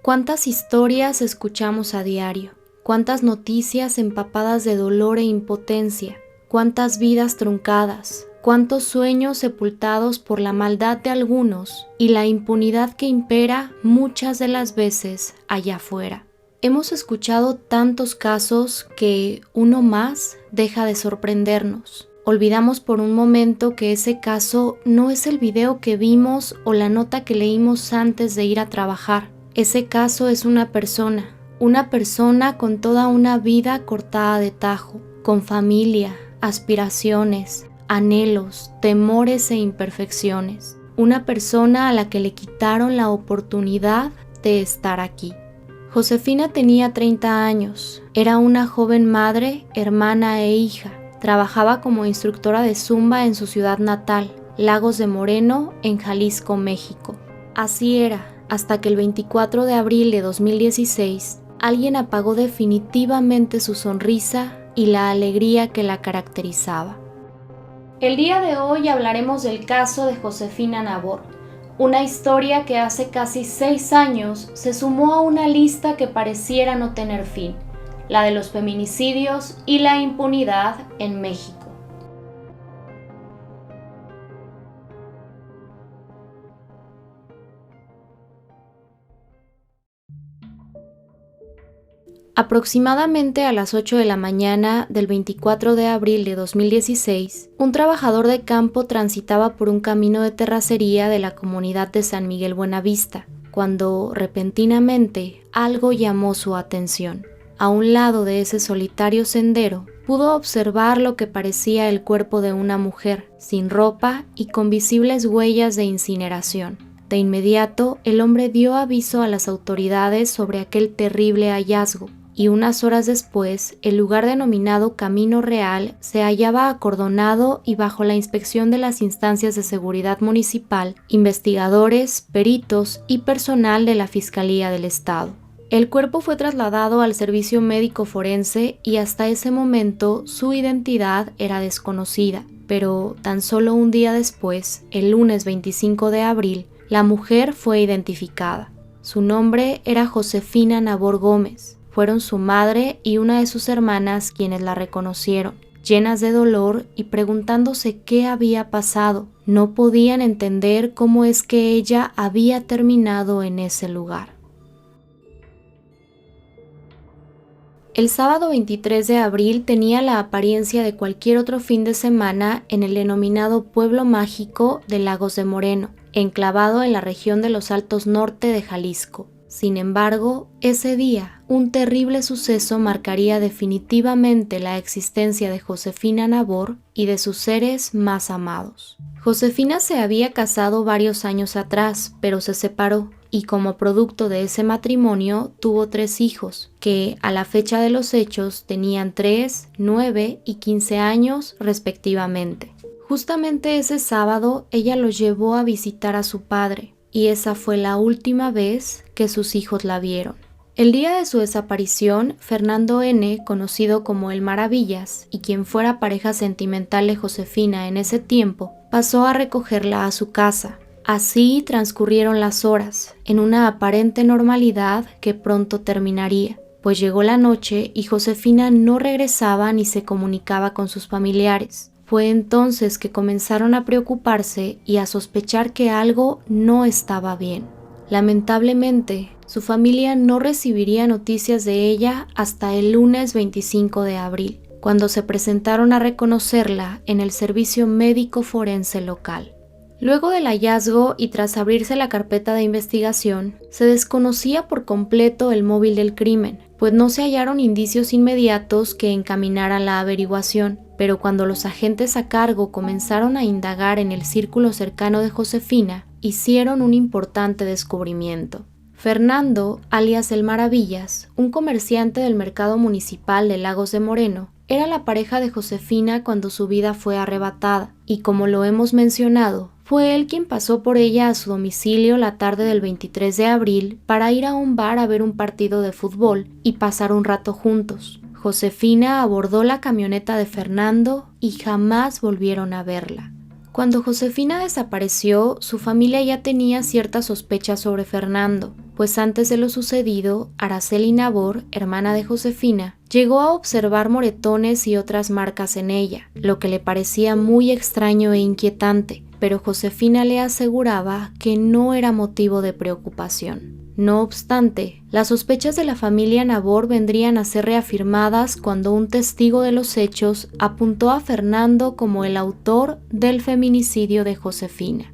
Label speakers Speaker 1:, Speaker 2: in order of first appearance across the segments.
Speaker 1: ¿Cuántas historias escuchamos a diario? ¿Cuántas noticias empapadas de dolor e impotencia? ¿Cuántas vidas truncadas? ¿Cuántos sueños sepultados por la maldad de algunos y la impunidad que impera muchas de las veces allá afuera? Hemos escuchado tantos casos que uno más deja de sorprendernos. Olvidamos por un momento que ese caso no es el video que vimos o la nota que leímos antes de ir a trabajar. Ese caso es una persona con toda una vida cortada de tajo, con familia, aspiraciones, anhelos, temores e imperfecciones. Una persona a la que le quitaron la oportunidad de estar aquí. Josefina tenía 30 años, era una joven madre, hermana e hija. Trabajaba como instructora de zumba en su ciudad natal, Lagos de Moreno, en Jalisco, México. Así era, hasta que el 24 de abril de 2016, alguien apagó definitivamente su sonrisa y la alegría que la caracterizaba. El día de hoy hablaremos del caso de Josefina Nabor, una historia que hace casi 6 años se sumó a una lista que pareciera no tener fin, la de los feminicidios y la impunidad en México. Aproximadamente a las 8 de la mañana del 24 de abril de 2016, un trabajador de campo transitaba por un camino de terracería de la comunidad de San Miguel Buenavista, cuando repentinamente algo llamó su atención. A un lado de ese solitario sendero, pudo observar lo que parecía el cuerpo de una mujer, sin ropa y con visibles huellas de incineración. De inmediato, el hombre dio aviso a las autoridades sobre aquel terrible hallazgo, y unas horas después, el lugar denominado Camino Real se hallaba acordonado y bajo la inspección de las instancias de seguridad municipal, investigadores, peritos y personal de la Fiscalía del Estado. El cuerpo fue trasladado al servicio médico forense y hasta ese momento su identidad era desconocida, pero tan solo un día después, el lunes 25 de abril, la mujer fue identificada. Su nombre era Josefina Nabor Gómez. Fueron su madre y una de sus hermanas quienes la reconocieron, llenas de dolor y preguntándose qué había pasado. No podían entender cómo es que ella había terminado en ese lugar. El sábado 23 de abril tenía la apariencia de cualquier otro fin de semana en el denominado pueblo mágico de Lagos de Moreno, enclavado en la región de los Altos Norte de Jalisco. Sin embargo, ese día, un terrible suceso marcaría definitivamente la existencia de Josefina Nabor y de sus seres más amados. Josefina se había casado varios años atrás, pero se separó, y como producto de ese matrimonio tuvo 3 hijos, que a la fecha de los hechos tenían 3, 9 y 15 años respectivamente. Justamente ese sábado ella los llevó a visitar a su padre, y esa fue la última vez que sus hijos la vieron. El día de su desaparición, Fernando N., conocido como el Maravillas, y quien fuera pareja sentimental de Josefina en ese tiempo, pasó a recogerla a su casa. Así transcurrieron las horas, en una aparente normalidad que pronto terminaría, pues llegó la noche y Josefina no regresaba ni se comunicaba con sus familiares. Fue entonces que comenzaron a preocuparse y a sospechar que algo no estaba bien. Lamentablemente, su familia no recibiría noticias de ella hasta el lunes 25 de abril, cuando se presentaron a reconocerla en el servicio médico forense local. Luego del hallazgo y tras abrirse la carpeta de investigación, se desconocía por completo el móvil del crimen, pues no se hallaron indicios inmediatos que encaminaran la averiguación, pero cuando los agentes a cargo comenzaron a indagar en el círculo cercano de Josefina, hicieron un importante descubrimiento. Fernando, alias El Maravillas, un comerciante del mercado municipal de Lagos de Moreno, era la pareja de Josefina cuando su vida fue arrebatada, y como lo hemos mencionado, fue él quien pasó por ella a su domicilio la tarde del 23 de abril para ir a un bar a ver un partido de fútbol y pasar un rato juntos. Josefina abordó la camioneta de Fernando y jamás volvieron a verla. Cuando Josefina desapareció, su familia ya tenía ciertas sospechas sobre Fernando, pues antes de lo sucedido, Araceli Nabor, hermana de Josefina, llegó a observar moretones y otras marcas en ella, lo que le parecía muy extraño e inquietante, pero Josefina le aseguraba que no era motivo de preocupación. No obstante, las sospechas de la familia Nabor vendrían a ser reafirmadas cuando un testigo de los hechos apuntó a Fernando como el autor del feminicidio de Josefina.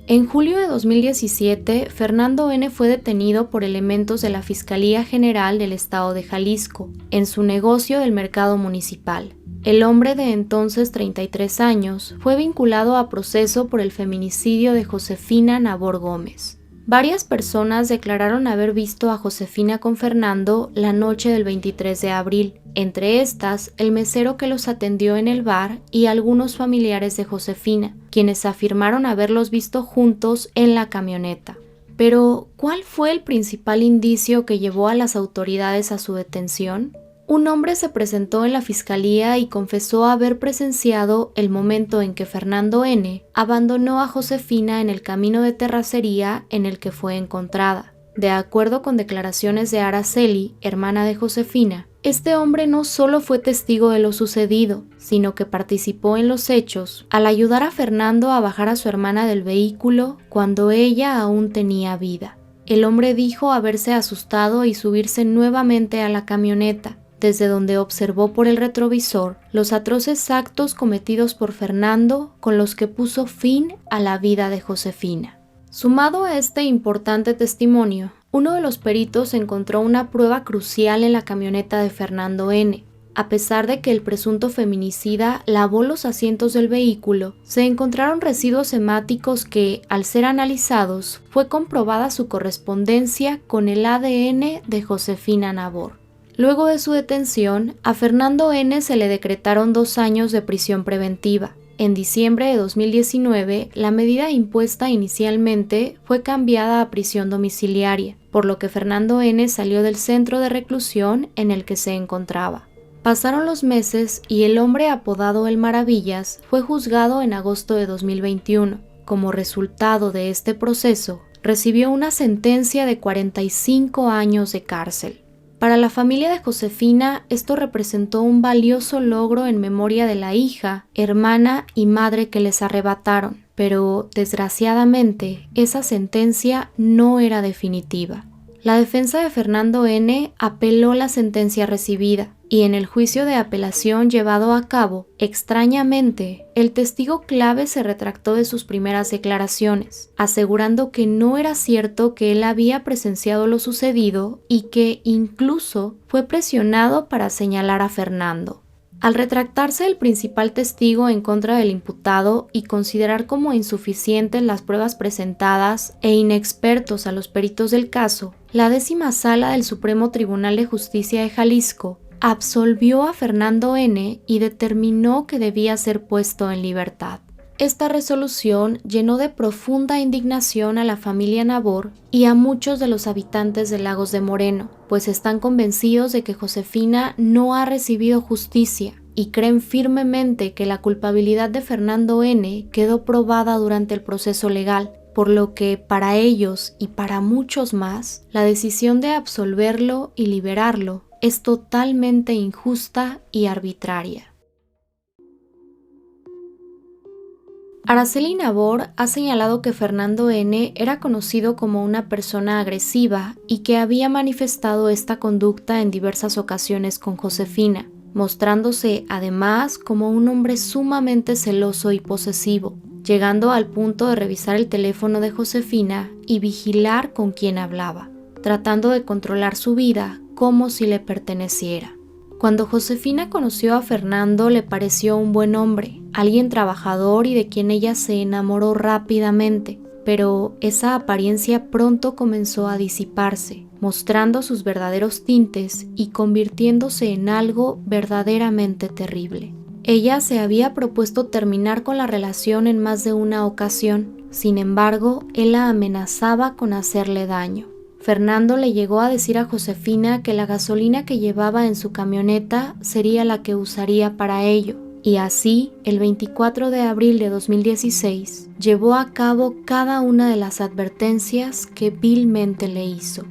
Speaker 1: En julio de 2017, Fernando N. fue detenido por elementos de la Fiscalía General del Estado de Jalisco, en su negocio del mercado municipal. El hombre de entonces 33 años fue vinculado a proceso por el feminicidio de Josefina Nabor Gómez. Varias personas declararon haber visto a Josefina con Fernando la noche del 23 de abril, entre estas el mesero que los atendió en el bar y algunos familiares de Josefina, quienes afirmaron haberlos visto juntos en la camioneta. Pero, ¿cuál fue el principal indicio que llevó a las autoridades a su detención? Un hombre se presentó en la fiscalía y confesó haber presenciado el momento en que Fernando N. abandonó a Josefina en el camino de terracería en el que fue encontrada. De acuerdo con declaraciones de Araceli, hermana de Josefina, este hombre no solo fue testigo de lo sucedido, sino que participó en los hechos al ayudar a Fernando a bajar a su hermana del vehículo cuando ella aún tenía vida. El hombre dijo haberse asustado y subirse nuevamente a la camioneta, desde donde observó por el retrovisor los atroces actos cometidos por Fernando con los que puso fin a la vida de Josefina. Sumado a este importante testimonio, uno de los peritos encontró una prueba crucial en la camioneta de Fernando N. A pesar de que el presunto feminicida lavó los asientos del vehículo, se encontraron residuos hemáticos que, al ser analizados, fue comprobada su correspondencia con el ADN de Josefina Nabor. Luego de su detención, a Fernando N. se le decretaron 2 años de prisión preventiva. En diciembre de 2019, la medida impuesta inicialmente fue cambiada a prisión domiciliaria, por lo que Fernando N. salió del centro de reclusión en el que se encontraba. Pasaron los meses y el hombre apodado El Maravillas fue juzgado en agosto de 2021. Como resultado de este proceso, recibió una sentencia de 45 años de cárcel. Para la familia de Josefina, esto representó un valioso logro en memoria de la hija, hermana y madre que les arrebataron, pero desgraciadamente esa sentencia no era definitiva. La defensa de Fernando N. apeló la sentencia recibida y en el juicio de apelación llevado a cabo, extrañamente, el testigo clave se retractó de sus primeras declaraciones, asegurando que no era cierto que él había presenciado lo sucedido y que incluso fue presionado para señalar a Fernando. Al retractarse el principal testigo en contra del imputado y considerar como insuficientes las pruebas presentadas e inexpertos a los peritos del caso, la 10ª Sala del Supremo Tribunal de Justicia de Jalisco absolvió a Fernando N. y determinó que debía ser puesto en libertad. Esta resolución llenó de profunda indignación a la familia Nabor y a muchos de los habitantes de Lagos de Moreno, pues están convencidos de que Josefina no ha recibido justicia y creen firmemente que la culpabilidad de Fernando N. quedó probada durante el proceso legal, por lo que para ellos y para muchos más, la decisión de absolverlo y liberarlo es totalmente injusta y arbitraria. Araceli Nabor ha señalado que Fernando N. era conocido como una persona agresiva y que había manifestado esta conducta en diversas ocasiones con Josefina, mostrándose además como un hombre sumamente celoso y posesivo, llegando al punto de revisar el teléfono de Josefina y vigilar con quién hablaba, tratando de controlar su vida como si le perteneciera. Cuando Josefina conoció a Fernando le pareció un buen hombre, alguien trabajador y de quien ella se enamoró rápidamente, pero esa apariencia pronto comenzó a disiparse, mostrando sus verdaderos tintes y convirtiéndose en algo verdaderamente terrible. Ella se había propuesto terminar con la relación en más de una ocasión, sin embargo, él la amenazaba con hacerle daño. Fernando le llegó a decir a Josefina que la gasolina que llevaba en su camioneta sería la que usaría para ello, Y así, el 24 de abril de 2016, llevó a cabo cada una de las advertencias que vilmente le hizo.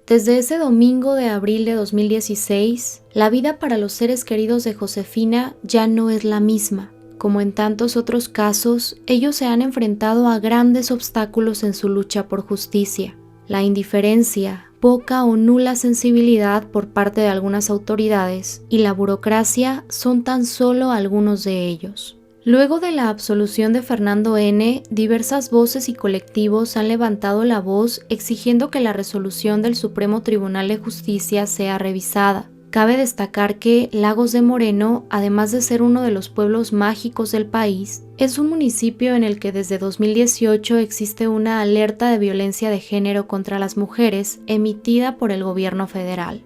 Speaker 1: Desde ese domingo de abril de 2016, la vida para los seres queridos de Josefina ya no es la misma. Como en tantos otros casos, ellos se han enfrentado a grandes obstáculos en su lucha por justicia. La indiferencia, poca o nula sensibilidad por parte de algunas autoridades y la burocracia son tan solo algunos de ellos. Luego de la absolución de Fernando N., diversas voces y colectivos han levantado la voz exigiendo que la resolución del Supremo Tribunal de Justicia sea revisada. Cabe destacar que Lagos de Moreno, además de ser uno de los pueblos mágicos del país, es un municipio en el que desde 2018 existe una alerta de violencia de género contra las mujeres emitida por el gobierno federal.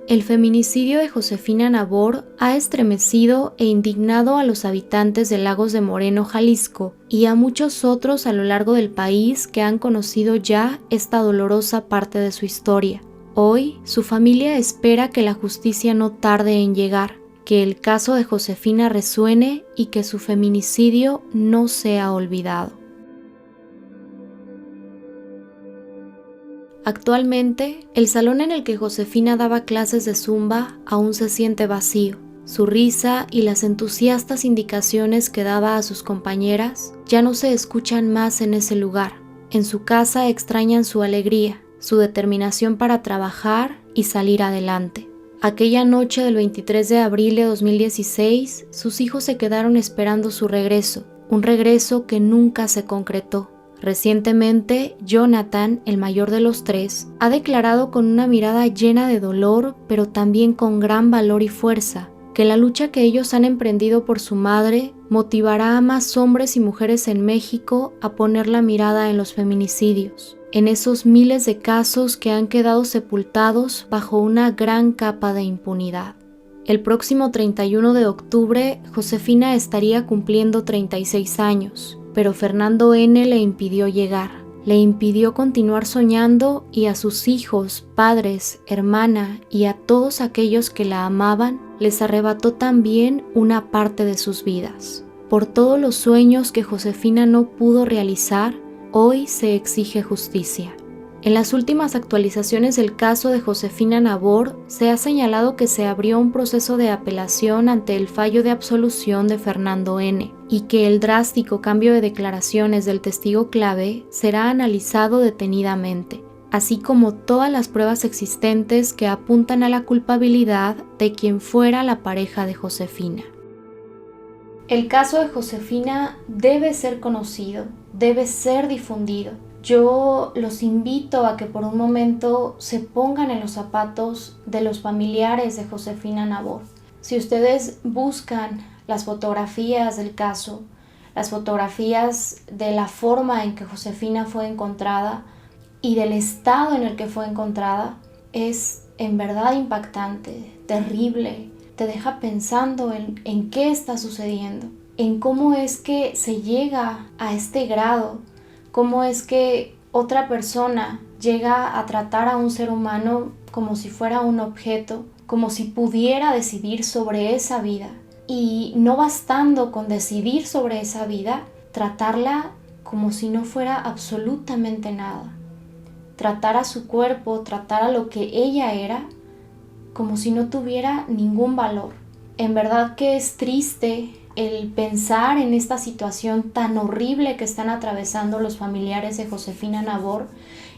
Speaker 1: El feminicidio de Josefina Nabor ha estremecido e indignado a los habitantes de Lagos de Moreno, Jalisco, y a muchos otros a lo largo del país que han conocido ya esta dolorosa parte de su historia. Hoy, su familia espera que la justicia no tarde en llegar, que el caso de Josefina resuene y que su feminicidio no sea olvidado. Actualmente, el salón en el que Josefina daba clases de zumba aún se siente vacío. Su risa y las entusiastas indicaciones que daba a sus compañeras ya no se escuchan más en ese lugar. En su casa extrañan su alegría, su determinación para trabajar y salir adelante. Aquella noche del 23 de abril de 2016, sus hijos se quedaron esperando su regreso, un regreso que nunca se concretó. Recientemente, Jonathan, el mayor de los tres, ha declarado con una mirada llena de dolor, pero también con gran valor y fuerza, que la lucha que ellos han emprendido por su madre motivará a más hombres y mujeres en México a poner la mirada en los feminicidios, en esos miles de casos que han quedado sepultados bajo una gran capa de impunidad. El próximo 31 de octubre, Josefina estaría cumpliendo 36 años. Pero Fernando N. le impidió llegar, le impidió continuar soñando y a sus hijos, padres, hermana y a todos aquellos que la amaban, les arrebató también una parte de sus vidas. Por todos los sueños que Josefina no pudo realizar, hoy se exige justicia. En las últimas actualizaciones del caso de Josefina Nabor, se ha señalado que se abrió un proceso de apelación ante el fallo de absolución de Fernando N. y que el drástico cambio de declaraciones del testigo clave será analizado detenidamente, así como todas las pruebas existentes que apuntan a la culpabilidad de quien fuera la pareja de Josefina. El caso de Josefina debe ser conocido, debe ser difundido. Yo los invito a que por un momento se pongan en los zapatos de los familiares de Josefina Nabor. Si ustedes buscan las fotografías del caso, las fotografías de la forma en que Josefina fue encontrada y del estado en el que fue encontrada, es en verdad impactante, terrible. Te deja pensando en qué está sucediendo, en cómo es que se llega a este grado. ¿Cómo es que otra persona llega a tratar a un ser humano como si fuera un objeto, como si pudiera decidir sobre esa vida? Y no bastando con decidir sobre esa vida, tratarla como si no fuera absolutamente nada. Tratar a su cuerpo, tratar a lo que ella era, como si no tuviera ningún valor. En verdad que es triste el pensar en esta situación tan horrible que están atravesando los familiares de Josefina Nabor,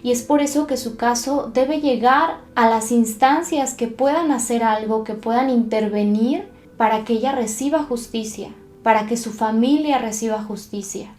Speaker 1: y es por eso que su caso debe llegar a las instancias que puedan hacer algo, que puedan intervenir para que ella reciba justicia, para que su familia reciba justicia.